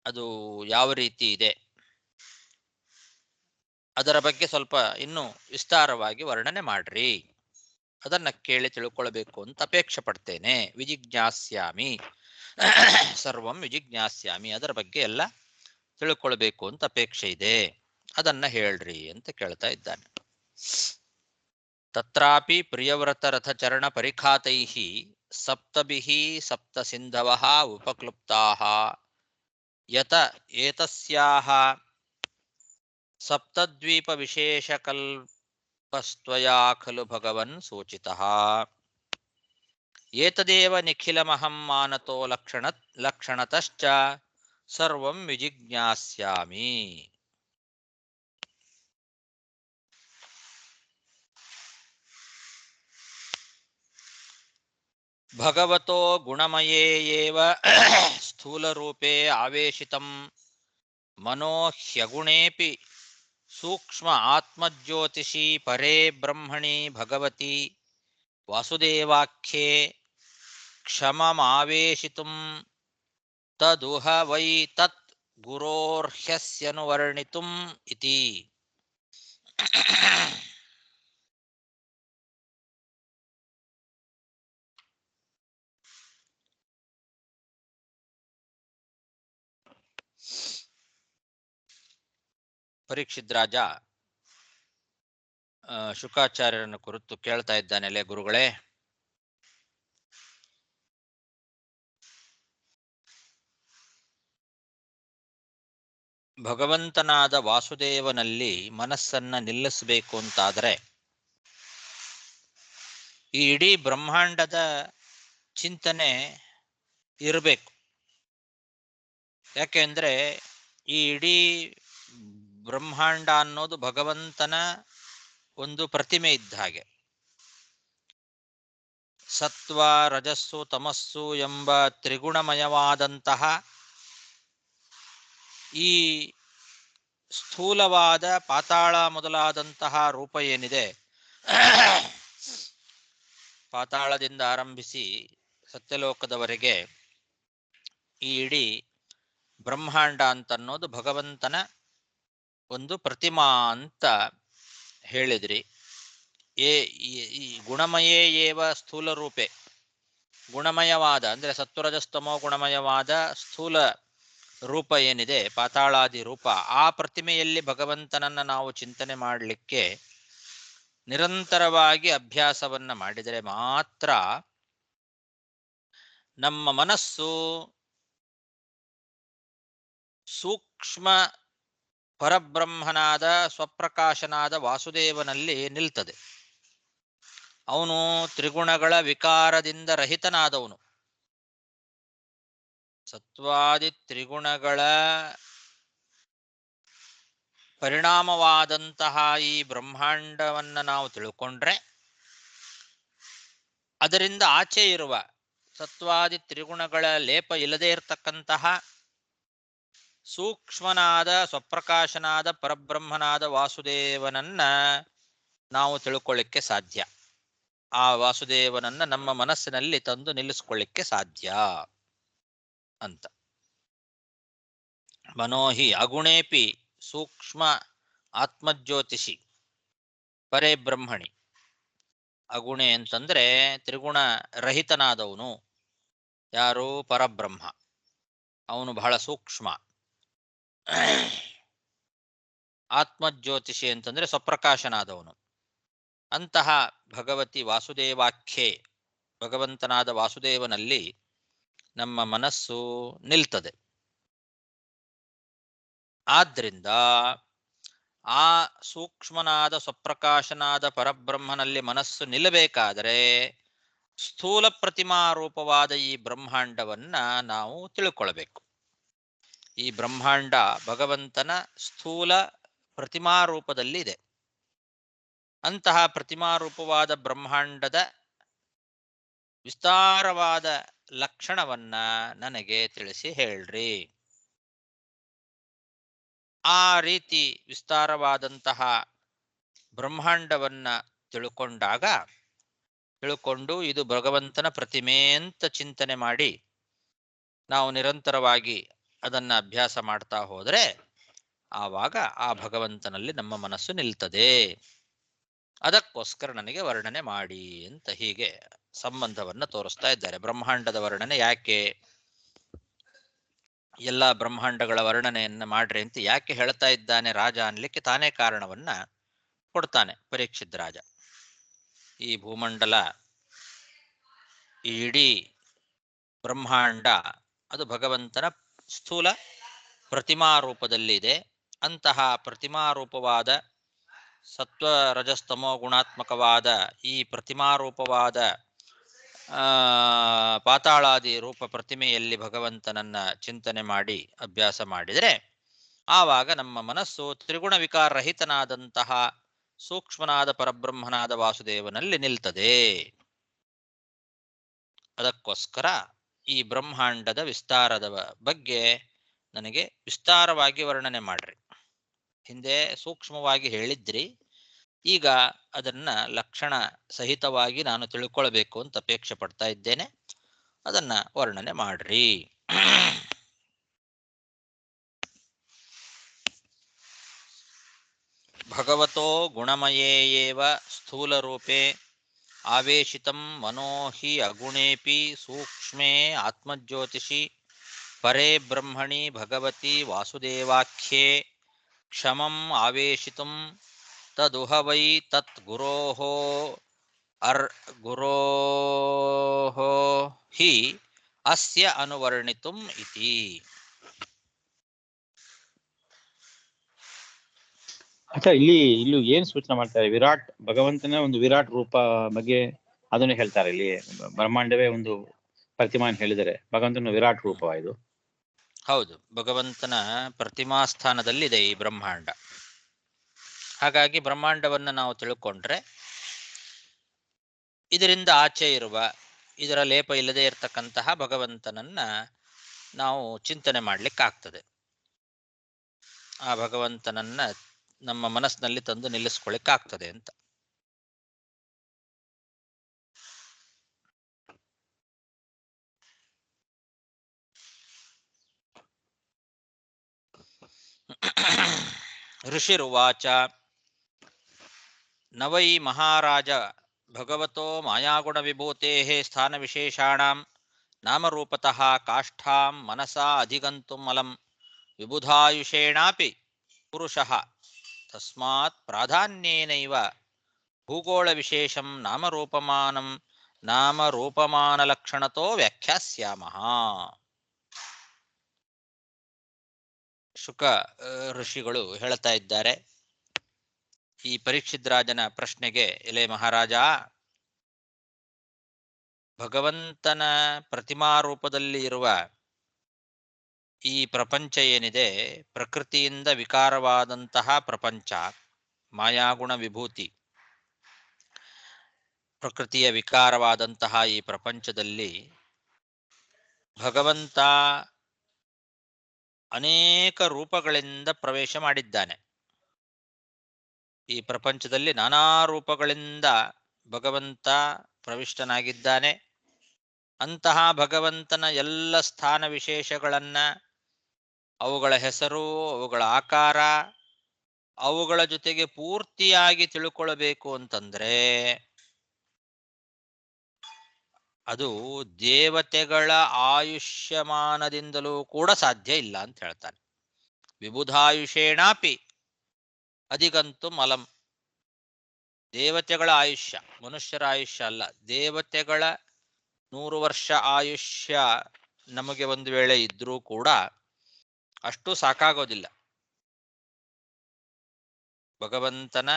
ಅದು ಯಾವ ರೀತಿ ಇದೆ, ಅದರ ಬಗ್ಗೆ ಸ್ವಲ್ಪ ಇನ್ನೂ ವಿಸ್ತಾರವಾಗಿ ವರ್ಣನೆ ಮಾಡ್ರಿ, ಅದನ್ನ ಕೇಳಿ ತಿಳ್ಕೊಳ್ಬೇಕು ಅಂತ ಅಪೇಕ್ಷೆ ಪಡ್ತೇನೆ. ವಿಜಿಜ್ಞಾಸ್ಯಾಮಿ, ಸರ್ವಂ ವಿಜಿಜ್ಞಾಸ್ಯಾಮಿ, ಅದರ ಬಗ್ಗೆ ಎಲ್ಲ ತಿಳ್ಕೊಳ್ಬೇಕು ಅಂತ ಅಪೇಕ್ಷೆ ಇದೆ, ಅದನ್ನ ಹೇಳ್ರಿ ಅಂತ ಕೇಳ್ತಾ ಇದ್ದಾನೆ. ತತ್ರಾಪಿ ಪ್ರಿಯವ್ರತ ರಥಚರಣ ಪರಿಖಾತೈಃ ಸಪ್ತಭಿಃ ಸಪ್ತ ಸಿಂಧವಃ ಉಪಕ್ಲುಪ್ತಾಃ ಯತ ಏತಸ್ಯಾಃ ಸಪ್ತದ್ವೀಪ ವಿಶೇಷಕಲ್ಪಸ್ತ್ವಯಾ ಖಲು ಭಗವನ್ ಸೂಚಿತಃ. ಏತದೇವ ನಿಖಿಲಮಹಂ ಮಾನತೋ ಲಕ್ಷಣತಶ್ಚ ಸರ್ವಂ ವಿಜಿಜ್ಞಾಸ್ಯಾಮಿ. ಭಗವತೋ ಗುಣಮಯೇ ಏವ ಸ್ಥೂಲರೂಪೇ ಆವೇಶಿತಂ ಮನೋ ಹ್ಯಗುಣೇಪಿ ಸೂಕ್ಷ್ಮ ಆತ್ಮಜ್ಯೋತಿಷಿ ಪರೇ ಬ್ರಹ್ಮಣಿ ಭಗವತಿ ವಾಸುದೇವಾಖ್ಯೆ ಕ್ಷಮಮಾವೇಶಿತುಂ ತದುಹ ವೈ ತತ್ ಗುರೋರ್ಹ್ಯಸ್ಯನುವರ್ಣಿತುಂ ಇತಿ. ಪರೀಕ್ಷಿತ್ ರಾಜ ಶುಕಾಚಾರ್ಯರನ್ನು ಕುರಿತು ಕೇಳ್ತಾ ಇದ್ದಾನೆಲೆ ಗುರುಗಳೇ, ಭಗವಂತನಾದ ವಾಸುದೇವನಲ್ಲಿ ಮನಸ್ಸನ್ನ ನಿಲ್ಲಿಸಬೇಕು ಅಂತಾದರೆ ಈ ಇಡೀ ಬ್ರಹ್ಮಾಂಡದ ಚಿಂತನೆ ಇರಬೇಕು. ಯಾಕೆಂದ್ರೆ ಈ ಇಡೀ ಬ್ರಹ್ಮಾಂಡ ಅನ್ನೋದು ಭಗವಂತನ ಒಂದು ಪ್ರತಿಮೆ ಇದ್ದ ಹಾಗೆ. ಸತ್ವ ರಜಸ್ಸು ತಮಸ್ಸು ಎಂಬ ತ್ರಿಗುಣಮಯವಾದಂತಹ ಈ ಸ್ಥೂಲವಾದ ಪಾತಾಳ ಮೊದಲಾದಂತಹ ರೂಪ ಏನಿದೆ, ಪಾತಾಳದಿಂದ ಆರಂಭಿಸಿ ಸತ್ಯಲೋಕದವರೆಗೆ ಈ ಇಡೀ ಬ್ರಹ್ಮಾಂಡ ಅಂತನ್ನೋದು ಭಗವಂತನ ಒಂದು ಪ್ರತಿಮಾ ಅಂತ ಹೇಳಿದ್ರಿ. ಈ ಗುಣಮಯೇ ಏವ ಸ್ಥೂಲ ರೂಪೆ, ಗುಣಮಯವಾದ ಅಂದ್ರೆ ಸತ್ವರಜಸ್ತಮೋ ಗುಣಮಯವಾದ ಸ್ಥೂಲ ರೂಪ ಏನಿದೆ, ಪಾತಾಳಾದಿ ರೂಪ, ಆ ಪ್ರತಿಮೆಯಲ್ಲಿ ಭಗವಂತನನ್ನ ನಾವು ಚಿಂತನೆ ಮಾಡಲಿಕ್ಕೆ ನಿರಂತರವಾಗಿ ಅಭ್ಯಾಸವನ್ನ ಮಾಡಿದರೆ ಮಾತ್ರ ನಮ್ಮ ಮನಸ್ಸು ಸೂಕ್ಷ್ಮ ಪರಬ್ರಹ್ಮನಾದ ಸ್ವಪ್ರಕಾಶನಾದ ವಾಸುದೇವನಲ್ಲಿ ನಿಲ್ತದೆ. ಅವನು ತ್ರಿಗುಣಗಳ ವಿಕಾರದಿಂದ ರಹಿತನಾದವನು. ಸತ್ವಾದಿ ತ್ರಿಗುಣಗಳ ಪರಿಣಾಮವಾದಂತಹ ಈ ಬ್ರಹ್ಮಾಂಡವನ್ನ ನಾವು ತಿಳ್ಕೊಂಡ್ರೆ ಅದರಿಂದ ಆಚೆ ಇರುವ ಸತ್ವಾದಿ ತ್ರಿಗುಣಗಳ ಲೇಪ ಇಲ್ಲದೆ ಇರತಕ್ಕಂತಹ ಸೂಕ್ಷ್ಮನಾದ ಸ್ವಪ್ರಕಾಶನಾದ ಪರಬ್ರಹ್ಮನಾದ ವಾಸುದೇವನನ್ನ ನಾವು ತಿಳ್ಕೊಳ್ಳಿಕ್ಕೆ ಸಾಧ್ಯ. ಆ ವಾಸುದೇವನನ್ನ ನಮ್ಮ ಮನಸ್ಸಿನಲ್ಲಿ ತಂದು ನಿಲ್ಲಿಸ್ಕೊಳ್ಳಿಕ್ಕೆ ಸಾಧ್ಯ ಅಂತ. ಮನೋಹಿ ಅಗುಣೇಪಿ ಸೂಕ್ಷ್ಮ ಆತ್ಮಜ್ಯೋತಿಷಿ ಪರೇ ಬ್ರಹ್ಮಣಿ. ಅಗುಣೆ ಅಂತಂದ್ರೆ ತ್ರಿಗುಣ ರಹಿತನಾದವನು. ಯಾರು? ಪರಬ್ರಹ್ಮ. ಅವನು ಬಹಳ ಸೂಕ್ಷ್ಮ. ಆತ್ಮಜ್ಯೋತಿಷಿ ಅಂತಂದ್ರೆ ಸ್ವಪ್ರಕಾಶನಾದವನು. ಅಂತಹ ಭಗವತಿ ವಾಸುದೇವಾಖ್ಯೆ, ಭಗವಂತನಾದ ವಾಸುದೇವನಲ್ಲಿ ನಮ್ಮ ಮನಸ್ಸು ನಿಲ್ತದೆ. ಆದ್ರಿಂದ ಆ ಸೂಕ್ಷ್ಮನಾದ ಸ್ವಪ್ರಕಾಶನಾದ ಪರಬ್ರಹ್ಮನಲ್ಲಿ ಮನಸ್ಸು ನಿಲ್ಲಬೇಕಾದರೆ ಸ್ಥೂಲ ಪ್ರತಿಮಾ ರೂಪವಾದ ಈ ಬ್ರಹ್ಮಾಂಡವನ್ನ ನಾವು ತಿಳ್ಕೊಳ್ಬೇಕು. ಈ ಬ್ರಹ್ಮಾಂಡ ಭಗವಂತನ ಸ್ಥೂಲ ಪ್ರತಿಮಾ ರೂಪದಲ್ಲಿ ಇದೆ. ಅಂತಹ ಪ್ರತಿಮಾ ರೂಪವಾದ ಬ್ರಹ್ಮಾಂಡದ ವಿಸ್ತಾರವಾದ ಲಕ್ಷಣವನ್ನ ನನಗೆ ತಿಳಿಸಿ ಹೇಳ್ರಿ. ಆ ರೀತಿ ವಿಸ್ತಾರವಾದಂತಹ ಬ್ರಹ್ಮಾಂಡವನ್ನ ತಿಳ್ಕೊಂಡು ಇದು ಭಗವಂತನ ಪ್ರತಿಮೆ ಅಂತ ಚಿಂತನೆ ಮಾಡಿ ನಾವು ನಿರಂತರವಾಗಿ ಅದನ್ನ ಅಭ್ಯಾಸ ಮಾಡ್ತಾ ಹೋದರೆ ಆವಾಗ ಆ ಭಗವಂತನಲ್ಲಿ ನಮ್ಮ ಮನಸ್ಸು ನಿಲ್ತದೆ. ಅದಕ್ಕೋಸ್ಕರ ನನಗೆ ವರ್ಣನೆ ಮಾಡಿ ಅಂತ ಹೀಗೆ ಸಂಬಂಧವನ್ನ ತೋರಿಸ್ತಾ ಇದ್ದಾರೆ. ಬ್ರಹ್ಮಾಂಡದ ವರ್ಣನೆ ಯಾಕೆ, ಎಲ್ಲ ಬ್ರಹ್ಮಾಂಡಗಳ ವರ್ಣನೆಯನ್ನ ಮಾಡ್ರಿ ಅಂತ ಯಾಕೆ ಹೇಳ್ತಾ ಇದ್ದಾನೆ ರಾಜ ಅನ್ಲಿಕ್ಕೆ ತಾನೇ ಕಾರಣವನ್ನ ಕೊಡ್ತಾನೆ ಪರೀಕ್ಷಿತ್ ರಾಜ. ಈ ಭೂಮಂಡಲ, ಈ ಇಡೀ ಬ್ರಹ್ಮಾಂಡ ಅದು ಭಗವಂತನ ಸ್ಥೂಲ ಪ್ರತಿಮಾ ರೂಪದಲ್ಲಿ ಇದೆ. ಅಂತಹ ಪ್ರತಿಮಾ ರೂಪವಾದ ಸತ್ವ ರಜಸ್ತಮೋ ಗುಣಾತ್ಮಕವಾದ ಈ ಪ್ರತಿಮಾ ರೂಪವಾದ ಪಾತಾಳಾದಿ ರೂಪ ಪ್ರತಿಮೆಯಲ್ಲಿ ಭಗವಂತನನ್ನ ಚಿಂತನೆ ಮಾಡಿ ಅಭ್ಯಾಸ ಮಾಡಿದರೆ ಆವಾಗ ನಮ್ಮ ಮನಸ್ಸು ತ್ರಿಗುಣ ವಿಕಾರ ರಹಿತನಾದಂತಹ ಸೂಕ್ಷ್ಮನಾದ ಪರಬ್ರಹ್ಮನಾದ ವಾಸುದೇವನಲ್ಲಿ ನಿಲ್ತದೆ. ಅದಕ್ಕೋಸ್ಕರ ಈ ಬ್ರಹ್ಮಾಂಡದ ವಿಸ್ತಾರದ ಬಗ್ಗೆ ನನಗೆ ವಿಸ್ತಾರವಾಗಿ ವರ್ಣನೆ ಮಾಡ್ರಿ. ಹಿಂದೆ ಸೂಕ್ಷ್ಮವಾಗಿ ಹೇಳಿದ್ರಿ. ಈಗ ಅದನ್ನ ಲಕ್ಷಣ ಸಹಿತವಾಗಿ ನಾನು ತಿಳ್ಕೊಳ್ಬೇಕು ಅಂತ ಅಪೇಕ್ಷೆ ಪಡ್ತಾ ಇದ್ದೇನೆ. ಅದನ್ನ ವರ್ಣನೆ ಮಾಡ್ರಿ. ಭಗವತೋ ಗುಣಮಯೇಯೇವ ಸ್ಥೂಲರೂಪೇ ಆವೇಶಿತಂ ಮನೋ ಹಿ ಅಗುಣೇಪಿ ಸೂಕ್ಷ್ಮೇ ಆತ್ಮಜ್ಯೋತಿಷಿ ಪರೇ ಬ್ರಹ್ಮಣಿ ಭಗವತಿ ವಾಸುದೇವಾಖ್ಯೇ ಕ್ಷಮಂ ಆವೇಶಿತುಂ ತದುಹ ವೈ ತತ್ ಗುರೋಃ ಗುರೋಃ ಹಿ ಅಸ್ಯ ಅನುವರ್ಣಿತುಂ ಇತಿ. ಆಚಾರ್ಯ ಇಲ್ಲಿ ಏನ್ ಸೂಚನೆ ಮಾಡ್ತಾರೆ? ವಿರಾಟ್ ಭಗವಂತನ ಒಂದು ವಿರಾಟ್ ರೂಪ ಬಗ್ಗೆ ಅದನ್ನು ಹೇಳ್ತಾರೆ. ಇಲ್ಲಿ ಬ್ರಹ್ಮಾಂಡವೇ ಒಂದು ಪ್ರತಿಮಾ ಅಂತ ಹೇಳಿದರೆ ಭಗವಂತನ ವಿರಾಟ್ ರೂಪ ಇದು. ಹೌದು, ಭಗವಂತನ ಪ್ರತಿಮಾ ಸ್ಥಾನದಲ್ಲಿದೆ ಈ ಬ್ರಹ್ಮಾಂಡ. ಹಾಗಾಗಿ ಬ್ರಹ್ಮಾಂಡವನ್ನು ನಾವು ತಿಳ್ಕೊಂಡ್ರೆ ಇದರಿಂದ ಆಚೆ ಇರುವ, ಇದರ ಲೇಪ ಇಲ್ಲದೆ ಇರತಕ್ಕಂತಹ ಭಗವಂತನನ್ನ ನಾವು ಚಿಂತನೆ ಮಾಡ್ಲಿಕ್ಕಾಗ್ತದೆ. ಆ ಭಗವಂತನನ್ನ ನಮ್ಮ ಮನಸ್ಸಿನಲ್ಲಿ ತಂದು ನಿಲ್ಲಿಸ್ಕೊಳ್ಳಿಕ್ಕಾಗ್ತದೆ ಅಂತ. ಋಷಿರುವಾಚ ನ ವೈ ಮಹಾರಾಜ ಭಗವತೋ ಮಾಯಾಗುಣ ವಿಭೂತೇಃ ಸ್ಥಾನ ವಿಶೇಷಾಣಾಂ ನಾಮರೂಪತಃ ಕಾಷ್ಠಾಂ ಮನಸಾ ಅಧಿಗಂತುಂ ಅಲಂ ವಿಬುಧಾಯುಷೇಣಾಪಿ ಪುರುಷಃ ತಸ್ಮಾತ್ ಪ್ರಾಧಾನ್ಯೇನೈವ ಭೂಗೋಳ ವಿಶೇಷಂ ನಾಮರೂಪಮಾನ ಲಕ್ಷಣತೋ ವ್ಯಾಖ್ಯಾಸ್ಯಾಮಃ. ಶುಕ ಋಷಿಗಳು ಹೇಳ್ತಾ ಇದ್ದಾರೆ ಈ ಪರೀಕ್ಷಿದ್ರಾಜನ ಪ್ರಶ್ನೆಗೆ, ಎಲೆ ಮಹಾರಾಜ, ಭಗವಂತನ ಪ್ರತಿಮಾರೂಪದಲ್ಲಿ ಇರುವ ಈ ಪ್ರಪಂಚ ಏನಿದೆ, ಪ್ರಕೃತಿಯಿಂದ ವಿಕಾರವಾದಂತಹ ಪ್ರಪಂಚ, ಮಾಯಾಗುಣ ವಿಭೂತಿ, ಪ್ರಕೃತಿಯ ವಿಕಾರವಾದಂತಹ ಈ ಪ್ರಪಂಚದಲ್ಲಿ ಭಗವಂತ ಅನೇಕ ರೂಪಗಳಿಂದ ಪ್ರವೇಶ ಮಾಡಿದ್ದಾನೆ. ಈ ಪ್ರಪಂಚದಲ್ಲಿ ನಾನಾ ರೂಪಗಳಿಂದ ಭಗವಂತ ಪ್ರವಿಷ್ಟನಾಗಿದ್ದಾನೆ. ಅಂತಹ ಭಗವಂತನ ಎಲ್ಲ ಸ್ಥಾನ ವಿಶೇಷಗಳನ್ನ, ಅವುಗಳ ಹೆಸರು, ಅವುಗಳ ಆಕಾರ, ಅವುಗಳ ಜೊತೆಗೆ ಪೂರ್ತಿಯಾಗಿ ತಿಳ್ಕೊಳ್ಬೇಕು ಅಂತಂದ್ರೆ ಅದು ದೇವತೆಗಳ ಆಯುಷ್ಯಮಾನದಿಂದಲೂ ಕೂಡ ಸಾಧ್ಯ ಇಲ್ಲ ಅಂತ ಹೇಳ್ತಾನೆ. ವಿಬುಧಾಯುಷೇಣಾಪಿ ಅಧಿಗಂತು ಮಲಂ. ದೇವತೆಗಳ ಆಯುಷ್ಯ, ಮನುಷ್ಯರ ಆಯುಷ್ಯ ಅಲ್ಲ, ದೇವತೆಗಳ 100 ವರ್ಷ ಆಯುಷ್ಯ ನಮಗೆ ಒಂದು ವೇಳೆ ಇದ್ರೂ ಕೂಡ ಅಷ್ಟು ಸಾಕಾಗೋದಿಲ್ಲ. ಭಗವಂತನ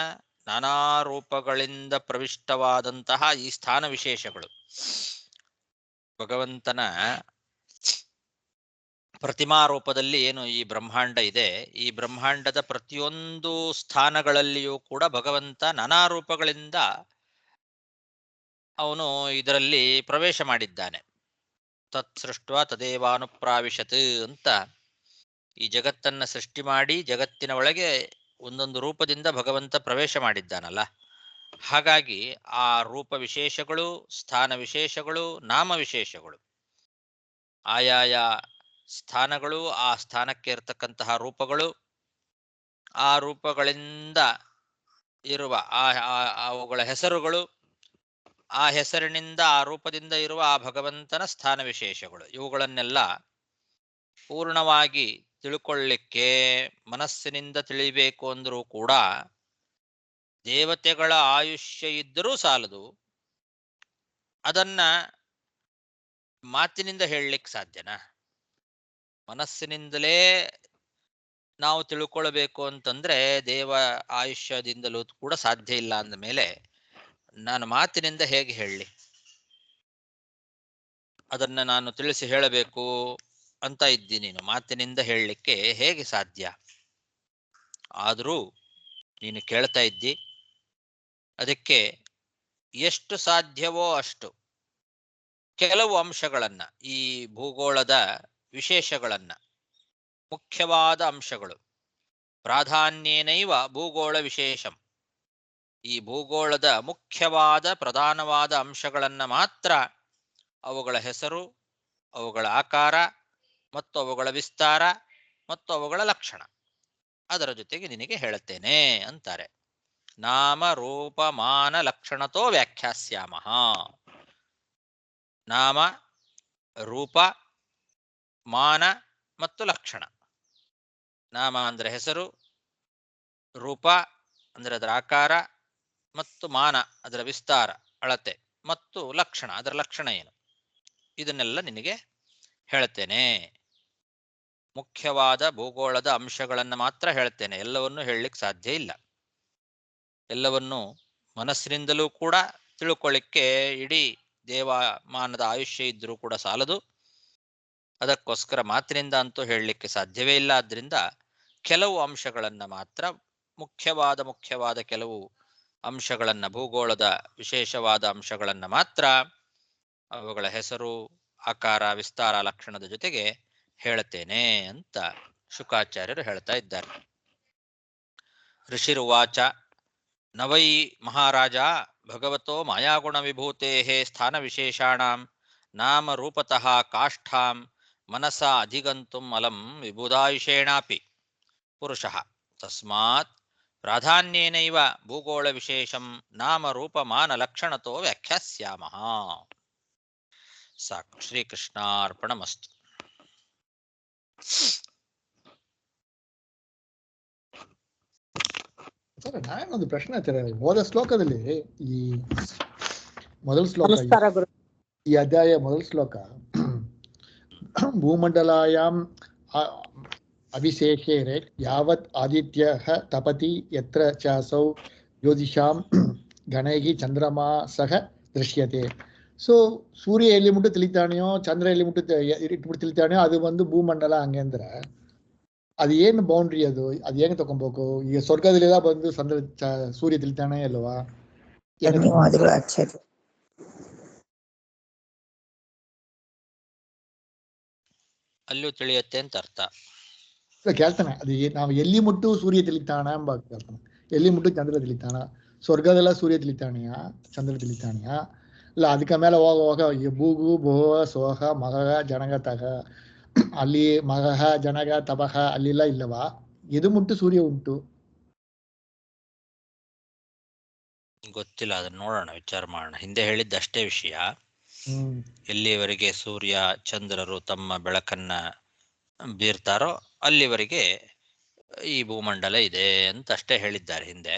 ನಾನಾ ರೂಪಗಳಿಂದ ಪ್ರವಿಷ್ಟವಾದಂತಹ ಈ ಸ್ಥಾನ ವಿಶೇಷಗಳು, ಭಗವಂತನ ಪ್ರತಿಮಾ ರೂಪದಲ್ಲಿ ಏನು ಈ ಬ್ರಹ್ಮಾಂಡ ಇದೆ, ಈ ಬ್ರಹ್ಮಾಂಡದ ಪ್ರತಿಯೊಂದು ಸ್ಥಾನಗಳಲ್ಲಿಯೂ ಕೂಡ ಭಗವಂತ ನಾನಾ ರೂಪಗಳಿಂದ ಅವನು ಇದರಲ್ಲಿ ಪ್ರವೇಶ ಮಾಡಿದ್ದಾನೆ. ತತ್ ಸೃಷ್ಟ ತದೇವಾನುಪ್ರಾವಿಶತ್ ಅಂತ ಈ ಜಗತ್ತನ್ನ ಸೃಷ್ಟಿ ಮಾಡಿ ಜಗತ್ತಿನ ಒಳಗೆ ಒಂದೊಂದು ರೂಪದಿಂದ ಭಗವಂತ ಪ್ರವೇಶ ಮಾಡಿದ್ದಾನಲ್ಲ. ಹಾಗಾಗಿ ಆ ರೂಪ ವಿಶೇಷಗಳು, ಸ್ಥಾನ ವಿಶೇಷಗಳು, ನಾಮ ವಿಶೇಷಗಳು, ಆಯಾಯ ಸ್ಥಾನಗಳು, ಆ ಸ್ಥಾನಕ್ಕೆ ಇರತಕ್ಕಂತಹ ರೂಪಗಳು, ಆ ರೂಪಗಳಿಂದ ಇರುವ ಅವುಗಳ ಹೆಸರುಗಳು, ಆ ಹೆಸರಿನಿಂದ ಆ ರೂಪದಿಂದ ಇರುವ ಆ ಭಗವಂತನ ಸ್ಥಾನ ವಿಶೇಷಗಳು, ಇವುಗಳನ್ನೆಲ್ಲ ಪೂರ್ಣವಾಗಿ ತಿಳ್ಕೊಳ್ಳಿಕ್ಕೆ ಮನಸ್ಸಿನಿಂದ ತಿಳಿಬೇಕು ಅಂದರೂ ಕೂಡ ದೇವತೆಗಳ ಆಯುಷ್ಯ ಇದ್ದರೂ ಸಾಲದು. ಅದನ್ನ ಮಾತಿನಿಂದ ಹೇಳಲಿಕ್ಕೆ ಸಾಧ್ಯನಾ? ಮನಸ್ಸಿನಿಂದಲೇ ನಾವು ತಿಳ್ಕೊಳ್ಬೇಕು ಅಂತಂದ್ರೆ ದೇವ ಆಯುಷ್ಯದಿಂದಲೂ ಕೂಡ ಸಾಧ್ಯ ಇಲ್ಲ ಅಂದ ಮೇಲೆ ನಾನು ಮಾತಿನಿಂದ ಹೇಗೆ ಹೇಳಲಿ? ಅದನ್ನ ನಾನು ತಿಳಿಸಿ ಹೇಳಬೇಕು ಅಂತ ಇದ್ದೀನಿ, ಮಾತಿನಿಂದ ಹೇಳಲಿಕ್ಕೆ ಹೇಗೆ ಸಾಧ್ಯ? ಆದರೂ ನೀನು ಕೇಳ್ತಾ ಇದ್ದಿ, ಅದಕ್ಕೆ ಎಷ್ಟು ಸಾಧ್ಯವೋ ಅಷ್ಟು ಕೆಲವು ಅಂಶಗಳನ್ನ, ಈ ಭೂಗೋಳದ ವಿಶೇಷಗಳನ್ನ, ಮುಖ್ಯವಾದ ಅಂಶಗಳು, ಪ್ರಾಧಾನ್ಯೇನೈವ ಭೂಗೋಳ ವಿಶೇಷಂ. ಈ ಭೂಗೋಳದ ಮುಖ್ಯವಾದ ಪ್ರಧಾನವಾದ ಅಂಶಗಳನ್ನು ಮಾತ್ರ, ಅವುಗಳ ಹೆಸರು, ಅವುಗಳ ಆಕಾರ ಮತ್ತು ಅವುಗಳ ವಿಸ್ತಾರ ಮತ್ತು ಅವುಗಳ ಲಕ್ಷಣ, ಅದರ ಜೊತೆಗೆ ನಿನಗೆ ಹೇಳುತ್ತೇನೆ ಅಂತಾರೆ. ನಾಮ ರೂಪ ಮಾನ ಲಕ್ಷಣತೋ ವ್ಯಾಖ್ಯಾಸ್ಯಾಮಃ. ನಾಮ, ರೂಪ, ಮಾನ ಮತ್ತು ಲಕ್ಷಣ. ನಾಮ ಅಂದರೆ ಹೆಸರು, ರೂಪ ಅಂದರೆ ಅದರ ಆಕಾರ, ಮತ್ತು ಮಾನ ಅದರ ವಿಸ್ತಾರ ಅಳತೆ, ಮತ್ತು ಲಕ್ಷಣ ಅದರ ಲಕ್ಷಣ ಏನು, ಇದನ್ನೆಲ್ಲ ನಿನಗೆ ಹೇಳ್ತೇನೆ. ಮುಖ್ಯವಾದ ಭೂಗೋಳದ ಅಂಶಗಳನ್ನು ಮಾತ್ರ ಹೇಳ್ತೇನೆ, ಎಲ್ಲವನ್ನೂ ಹೇಳಲಿಕ್ಕೆ ಸಾಧ್ಯ ಇಲ್ಲ. ಎಲ್ಲವನ್ನೂ ಮನಸ್ಸಿನಿಂದಲೂ ಕೂಡ ತಿಳ್ಕೊಳ್ಳಿಕ್ಕೆ ಇಡೀ ದೇವಮಾನದ ಆಯುಷ್ಯ ಇದ್ದರೂ ಕೂಡ ಸಾಲದು. ಅದಕ್ಕೋಸ್ಕರ ಮಾತಿನಿಂದ ಅಂತೂ ಹೇಳಲಿಕ್ಕೆ ಸಾಧ್ಯವೇ ಇಲ್ಲ. ಆದ್ದರಿಂದ ಕೆಲವು ಅಂಶಗಳನ್ನು ಮಾತ್ರ, ಮುಖ್ಯವಾದ ಕೆಲವು ಅಂಶಗಳನ್ನು, ಭೂಗೋಳದ ವಿಶೇಷವಾದ ಅಂಶಗಳನ್ನು ಮಾತ್ರ ಅವುಗಳ ಹೆಸರು, ಆಕಾರ, ವಿಸ್ತಾರ, ಲಕ್ಷಣದ ಜೊತೆಗೆ ಹೇಳುತ್ತೇನೆ ಅಂತ ಶುಕಾಚಾರ್ಯರು ಹೇಳ್ತಾ ಇದ್ದಾರೆ. ಋಷಿರುವಾಚ ನವೈ ಮಹಾರಾಜ ಭಗವತೋ ಮಾಯಾಗುಣ ವಿಭೂತೆ ಸ್ಥಾನ ವಿಶೇಷಾಣಾಂ ನಾಮ ರೂಪತಃ ಕಾಷ್ಠಾಂ ಮನಸ ಅಧಿಗಂತುಂ ಅಲಂ ವಿಬುಧಾಯುಷೇಣಾಪಿ ಪುರುಷಃ ತಸ್ಮಾತ್ ಪ್ರಾಧಾನ್ಯೇನೈವ ಭೂಗೋಳ ವಿಶೇಷಂ ನಾಮ ರೂಪ ಮಾನ ಲಕ್ಷಣತೋ ವ್ಯಾಖ್ಯಾಸ್ಯಾಮಃ. ಸಾಕು. ಶ್ರೀಕೃಷ್ಣಾರ್ಪಣಮಸ್ತು. ಸರ್, ನಾನೊಂದು ಪ್ರಶ್ನೆ ಹೇಳ್ತಾರೆ. ಹೋದ ಶ್ಲೋಕದಲ್ಲಿ ಈ ಮೊದಲ ಶ್ಲೋಕ, ನಮಸ್ಕಾರ ಗುರು. ಈ ಅಧ್ಯಾಯ ಮೊದಲ ಶ್ಲೋಕ, ಭೂಮಂಡಲಾಯಾಮ್ ಅವಿಶೇಷೇರೆ ಯಾವತ್ ಆದಿತ್ಯ ತಪತಿ ಯತ್ರ ಚಾಸೌ ಜ್ಯೋತಿಷಾಂ ಗಣೈಹಿ ಚಂದ್ರಮಾ ಸಹ ದೃಶ್ಯತೆ. ಸೊ ಸೂರ್ಯ ಎಲ್ಲಿ ಮುಟ್ಟು ತಿಳಿತಾನೆಯೋ, ಚಂದ್ರ ಎಲ್ಲಿ ಮುಟ್ಟು ಇಟ್ಬಿಟ್ಟು ತಿಳಿತಾನೆಯೋ, ಅದು ಒಂದು ಭೂಮಂಡಲ. ಹಂಗೆ ಅಂದ್ರೆ ಅದು ಏನು ಬೌಂಡ್ರಿ, ಅದು ಹೆಂಗೆ ತಗೊಬೇಕು? ಈಗ ಸ್ವರ್ಗದಲ್ಲೆಲ್ಲ ಬಂದು ಸೂರ್ಯ ತಿಳಿತಾನೆ ಅಲ್ವಾ? ಧನ್ಯವಾದಗಳು ಆಚಾರ್ಯ. ಅಲ್ಲೂ ತಿಳಿಯುತ್ತೆ ಅಂತ ಅರ್ಥ. ಕೇಳ್ತಾನೆ, ಅದು ನಾವು ಎಲ್ಲಿ ಮುಟ್ಟು ಸೂರ್ಯ ತಿಳಿತಾಣ ಎಂಬ ಕೇಳ್ತಾನೆ. ಎಲ್ಲಿ ಮುಟ್ಟು ಚಂದ್ರ ತಿಳಿತಾಣ? ಸ್ವರ್ಗದೆಲ್ಲ ಸೂರ್ಯ ತಿಳಿತಾನೆಯ, ಚಂದ್ರ ತಿಳಿತಾನೆಯ? ಇಲ್ಲ ಅದಕ್ಕೆ ಮೇಲೆ ಹೋಗುವಾಗ ಭೂಗು ಭೋಹ ಸೋಹ ಮಗ ಜನಗ ತಗ, ಅಲ್ಲಿ ಮಗಹ ಜನಗ ತಪಹ ಅಲ್ಲಿಲ್ಲ ಇಲ್ಲವಾ? ಎದು ಮುಟ್ಟು ಸೂರ್ಯ ಉಂಟು? ಗೊತ್ತಿಲ್ಲ, ಅದನ್ನ ನೋಡೋಣ, ವಿಚಾರ ಮಾಡೋಣ. ಹಿಂದೆ ಹೇಳಿದ್ದಷ್ಟೇ ವಿಷಯ. ಎಲ್ಲಿವರೆಗೆ ಸೂರ್ಯ ಚಂದ್ರರು ತಮ್ಮ ಬೆಳಕನ್ನ ಬೀರ್ತಾರೋ ಅಲ್ಲಿವರೆಗೆ ಈ ಭೂಮಂಡಲ ಇದೆ ಅಂತ ಅಷ್ಟೇ ಹೇಳಿದ್ದಾರೆ ಹಿಂದೆ.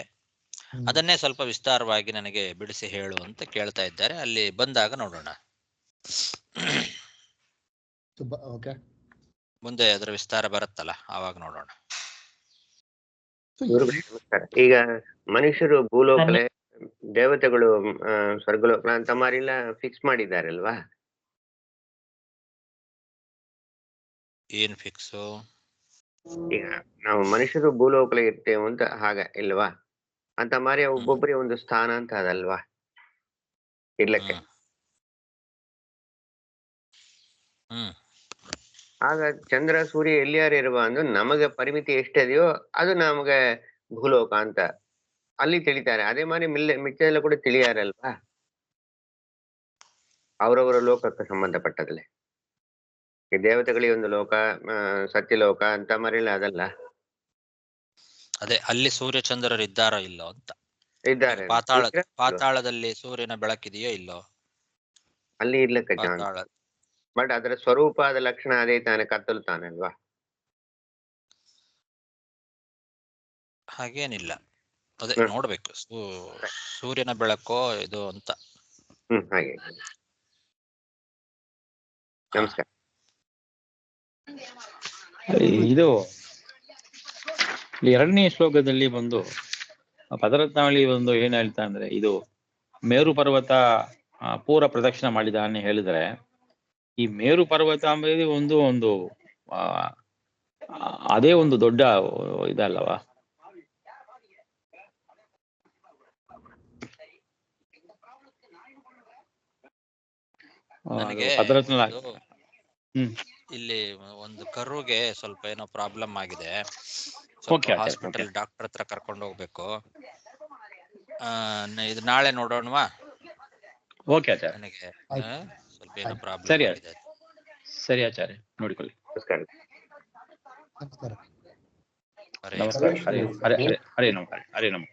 ಅದನ್ನೇ ಸ್ವಲ್ಪ ವಿಸ್ತಾರವಾಗಿ ನನಗೆ ಬಿಡಿಸಿ ಹೇಳು ಅಂತ ಕೇಳ್ತಾ ಇದ್ದಾರೆ. ಅಲ್ಲಿ ಬಂದಾಗ ನೋಡೋಣ. ಮುಂದೆ ಅದರ ವಿಸ್ತಾರ ಬರುತ್ತಲ್ಲ, ಆವಾಗ ನೋಡೋಣ. ಈಗ ಮನುಷ್ಯರು ಭೂಲೋಕಲೆ, ದೇವತೆಗಳು ಸ್ವರ್ಗಲೋಕ ಅಂತ ಮಾರಿಲ್ಲ ಫಿಕ್ಸ್ ಮಾಡಿದಾರಲ್ವಾ? ಏನ್ ಫಿಕ್ಸು? ಈಗ ನಾವು ಮನುಷ್ಯರು ಭೂಲೋಕಲೆ ಇರ್ತೇವೆ ಅಂತ ಹಾಗ ಇಲ್ವಾ? ಅಂತ ಮಾರಿ ಒಬ್ಬೊಬ್ಬರಿಗೆ ಒಂದು ಸ್ಥಾನ ಅಂತ ಅದಲ್ವಾ ಇರ್ಲಕ್ಕೆ. ಆಗ ಚಂದ್ರ ಸೂರ್ಯ ಎಲ್ಲಿಯಾರು ಇರುವ ಅಂದ್ರೆ ನಮಗೆ ಪರಿಮಿತಿ ಎಷ್ಟಿದೆಯೋ ಅದು ನಮಗೆ ಭೂಲೋಕ ಅಂತ ಅಲ್ಲಿ ತಿಳಿತಾರೆ. ಅದೇ ಮಾರಿ ಮಿಚ್ಚೆಲ್ಲ ಕೂಡ ತಿಳಿಯಾರಲ್ವಾ ಅವರವರ ಲೋಕಕ್ಕೆ ಸಂಬಂಧಪಟ್ಟದಲ್ಲಿ. ಈ ದೇವತೆಗಳಿಗೆ ಒಂದು ಲೋಕ, ಸತ್ಯಲೋಕ ಅಂತ ಮರಿಲ್ಲ ಅದಲ್ಲ. ಅದೇ ಅಲ್ಲಿ ಸೂರ್ಯ ಚಂದ್ರರು ಇದ್ದಾರೋ ಇಲ್ಲೋ ಅಂತ. ಇದ್ದಾರೆ. ಪಾತಾಳದಲ್ಲಿ ಸೂರ್ಯನ ಬೆಳಕಿದೆಯೋ ಇಲ್ಲೋ? ಅಲ್ಲಿ ಇರ್ಲಿಕ್ಕೆ ಚಾನ್ಸ್. ಬಟ್ ಅದರ ಸ್ವರೂಪ, ಅದ ಲಕ್ಷಣ ಅದೇ ತಾನೆ, ಕತ್ತಲು ತಾನೆ ಅಲ್ವಾ? ಹಾಗೇನಿಲ್ಲ, ಅದೇ ನೋಡ್ಬೇಕು ಸೂರ್ಯನ ಬೆಳಕೋ ಇದು ಅಂತ. ಹಾಗೆ. ನಮಸ್ಕಾರ. ಇದು ಎರಡನೇ ಶ್ಲೋಕದಲ್ಲಿ ಬಂದು ಪದರತ್ನಾವಳಿ ಒಂದು ಏನ್ ಹೇಳ್ತಾ ಅಂದ್ರೆ, ಇದು ಮೇರು ಪರ್ವತ ಪೂರ ಪ್ರದಕ್ಷಿಣೆ ಮಾಡಿದಾನೆ ಹೇಳಿದ್ರೆ, ಈ ಮೇರು ಪರ್ವತ ಅಂಬುದು ಒಂದು ಅದೇ ಒಂದು ದೊಡ್ಡ ಇದಲ್ಲವಾ? ನನಗೆ ಇಲ್ಲಿ ಒಂದು ಕರುಗೆ ಸ್ವಲ್ಪ ಏನೋ ಪ್ರಾಬ್ಲಮ್ ಆಗಿದೆ. ಸ್ವಲ್ಪ Okay, ಆಚಾರ್ಯ, ಹಾಸ್ಪಿಟಲ್ ಡಾಕ್ಟರ್ ಹತ್ರ ಕರ್ಕೊಂಡು ಹೋಗ್ಬೇಕು. ಇದು ನಾಳೆ ನೋಡೋಣವಾ? ಓಕೆ ಆಚಾರ್ಯ. ನನಗೆ ಆಯ್ತು. ಸ್ವಲ್ಪ ಏನೋ ಆಯ್ತು. ಪ್ರಾಬ್ಲಮ್ ಸರಿ ಆಗಿದೆ. ಸರಿ ಆಚಾರ್ಯ, ನೋಡಿಕೊಳ್ಳಿ. ನಮಸ್ಕಾರ. ನಮಸ್ಕಾರ. ಹರೇ ನಮಸ್ಕಾರ. ಕೃಷ್ಣ. ಹರೇ ಹರೇ ಹರೇ ಹರೇ ನಮ ಹರೇ ನಮ.